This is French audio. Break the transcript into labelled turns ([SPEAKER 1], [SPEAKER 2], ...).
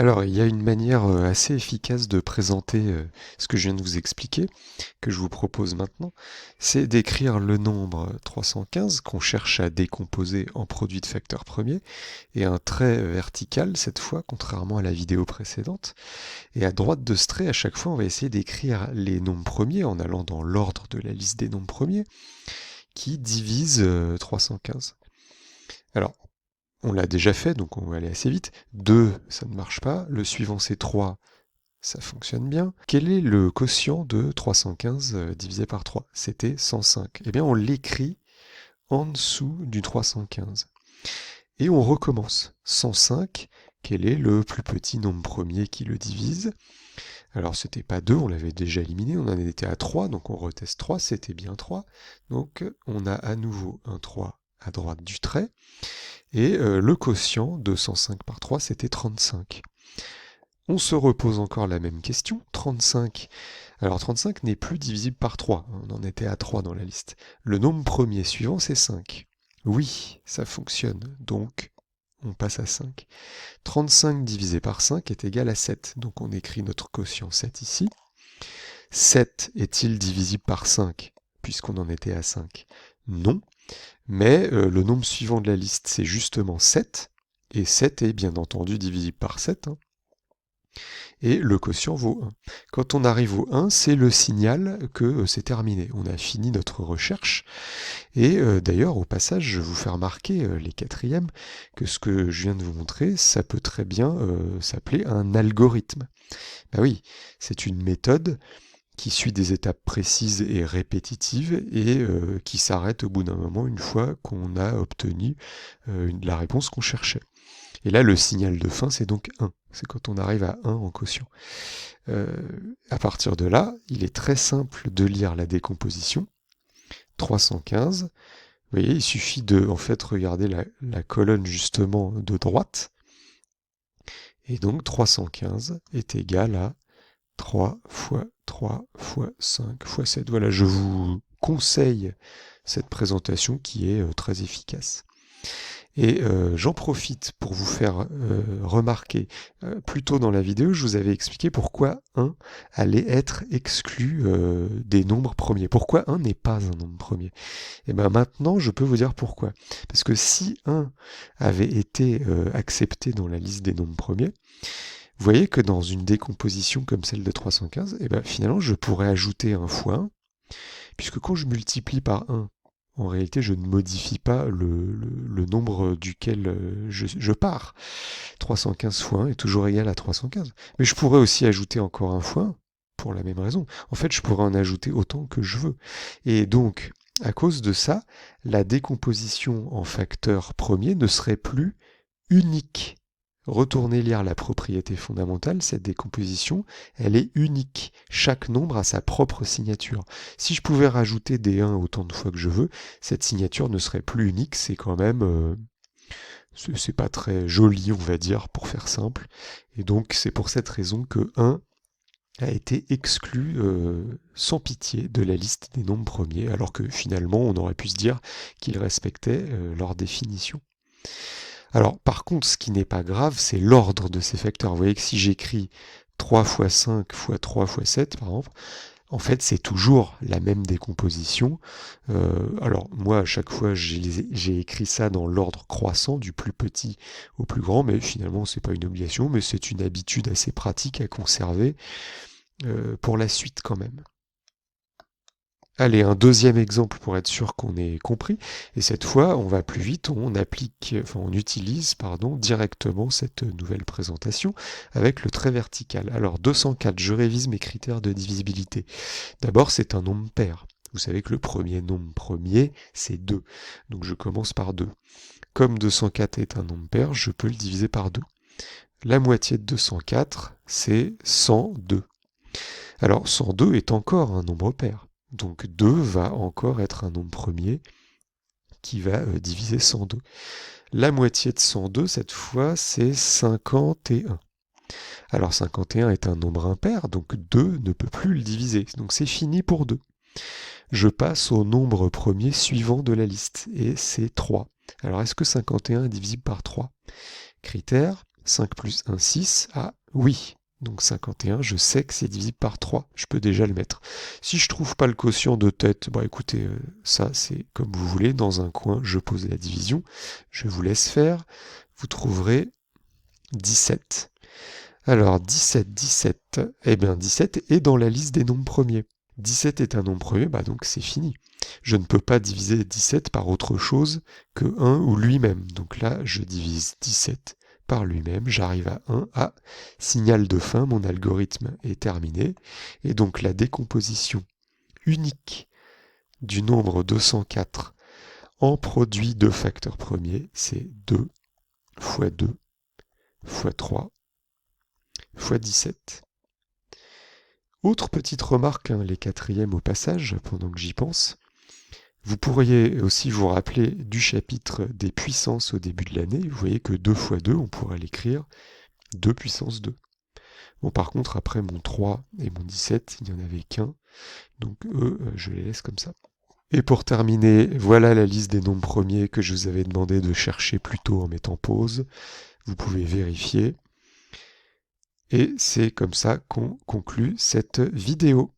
[SPEAKER 1] Alors, il y a une manière assez efficace de présenter ce que je viens de vous expliquer, que je vous propose maintenant, c'est d'écrire le nombre 315 qu'on cherche à décomposer en produit de facteurs premiers, et un trait vertical cette fois, contrairement à la vidéo précédente. Et à droite de ce trait, à chaque fois, on va essayer d'écrire les nombres premiers en allant dans l'ordre de la liste des nombres premiers, qui divise 315. Alors, on l'a déjà fait, donc on va aller assez vite. 2, ça ne marche pas. Le suivant, c'est 3, ça fonctionne bien. Quel est le quotient de 315 divisé par 3? C'était 105. Eh bien, on l'écrit en dessous du 315. Et on recommence. 105, quel est le plus petit nombre premier qui le divise? Alors, c'était pas 2, on l'avait déjà éliminé, on en était à 3, donc on reteste 3, c'était bien 3. Donc, on a à nouveau un 3 à droite du trait. Et le quotient de 105 par 3, c'était 35. On se repose encore la même question. 35. Alors 35 n'est plus divisible par 3. On en était à 3 dans la liste. Le nombre premier suivant, c'est 5. Oui, ça fonctionne. Donc, on passe à 5. 35 divisé par 5 est égal à 7. Donc on écrit notre quotient 7 ici. 7 est-il divisible par 5 puisqu'on en était à 5? Non. Mais le nombre suivant de la liste, c'est justement 7. Et 7 est bien entendu divisible par 7. Et le quotient vaut 1. Quand on arrive au 1, c'est le signal que c'est terminé. On a fini notre recherche. Et d'ailleurs, au passage, je vous fais remarquer, les quatrièmes, que ce que je viens de vous montrer, ça peut très bien s'appeler un algorithme. Ben oui, c'est une méthode qui suit des étapes précises et répétitives et qui s'arrête au bout d'un moment une fois qu'on a obtenu la réponse qu'on cherchait. Et là, le signal de fin, c'est donc 1. C'est quand on arrive à 1 en quotient. À partir de là, il est très simple de lire la décomposition. 315, vous voyez, il suffit de en fait regarder la colonne justement de droite. Et donc 315 est égal à 3 fois 3 fois 5 fois 7. Voilà, je vous conseille cette présentation qui est très efficace. Et j'en profite pour vous faire remarquer, plus tôt dans la vidéo, je vous avais expliqué pourquoi 1 allait être exclu des nombres premiers. Pourquoi 1 n'est pas un nombre premier. Et bien maintenant, je peux vous dire pourquoi. Parce que si 1 avait été accepté dans la liste des nombres premiers, vous voyez que dans une décomposition comme celle de 315, et ben finalement, je pourrais ajouter un fois 1, puisque quand je multiplie par 1, en réalité, je ne modifie pas le nombre duquel je pars. 315 fois 1 est toujours égal à 315. Mais je pourrais aussi ajouter encore un fois 1, pour la même raison. En fait, je pourrais en ajouter autant que je veux. Et donc, à cause de ça, la décomposition en facteurs premiers ne serait plus unique. Retournez lire la propriété fondamentale, cette décomposition, elle est unique. Chaque nombre a sa propre signature. Si je pouvais rajouter des 1 autant de fois que je veux, cette signature ne serait plus unique, c'est quand même... c'est pas très joli, on va dire, pour faire simple. Et donc c'est pour cette raison que 1 a été exclu sans pitié de la liste des nombres premiers, alors que finalement on aurait pu se dire qu'ils respectaient leur définition. Alors, par contre, ce qui n'est pas grave, c'est l'ordre de ces facteurs. Vous voyez que si j'écris 3 fois 5 fois 3 fois 7, par exemple, en fait, c'est toujours la même décomposition. Alors, moi, à chaque fois, j'ai écrit ça dans l'ordre croissant, du plus petit au plus grand, mais finalement, c'est pas une obligation, mais c'est une habitude assez pratique à conserver pour la suite quand même. Allez, un deuxième exemple pour être sûr qu'on ait compris. Et cette fois, on va plus vite, on utilise directement cette nouvelle présentation avec le trait vertical. Alors 204, je révise mes critères de divisibilité. D'abord, c'est un nombre pair. Vous savez que le premier nombre premier, c'est 2. Donc je commence par 2. Comme 204 est un nombre pair, je peux le diviser par 2. La moitié de 204, c'est 102. Alors 102 est encore un nombre pair. Donc 2 va encore être un nombre premier qui va diviser 102. La moitié de 102, cette fois, c'est 51. Alors 51 est un nombre impair, donc 2 ne peut plus le diviser. Donc c'est fini pour 2. Je passe au nombre premier suivant de la liste, et c'est 3. Alors est-ce que 51 est divisible par 3? Critère, 5 plus 1, 6. Ah oui, donc 51, je sais que c'est divisible par 3. Je peux déjà le mettre. Si je trouve pas le quotient de tête, bah écoutez, ça c'est comme vous voulez. Dans un coin, je pose la division. Je vous laisse faire. Vous trouverez 17. Alors 17, 17, eh bien 17 est dans la liste des nombres premiers. 17 est un nombre premier, bah donc c'est fini. Je ne peux pas diviser 17 par autre chose que 1 ou lui-même. Donc là, je divise 17 par lui-même, j'arrive à 1, à signal de fin, mon algorithme est terminé. Et donc la décomposition unique du nombre 204 en produit de facteurs premiers, c'est 2 fois 2 fois 3 fois 17. Autre petite remarque, les quatrièmes au passage, pendant que j'y pense. Vous pourriez aussi vous rappeler du chapitre des puissances au début de l'année. Vous voyez que 2 fois 2, on pourrait l'écrire 2 puissance 2. Bon, par contre, après mon 3 et mon 17, il n'y en avait qu'un. Donc eux, je les laisse comme ça. Et pour terminer, voilà la liste des nombres premiers que je vous avais demandé de chercher plus tôt en mettant pause. Vous pouvez vérifier. Et c'est comme ça qu'on conclut cette vidéo.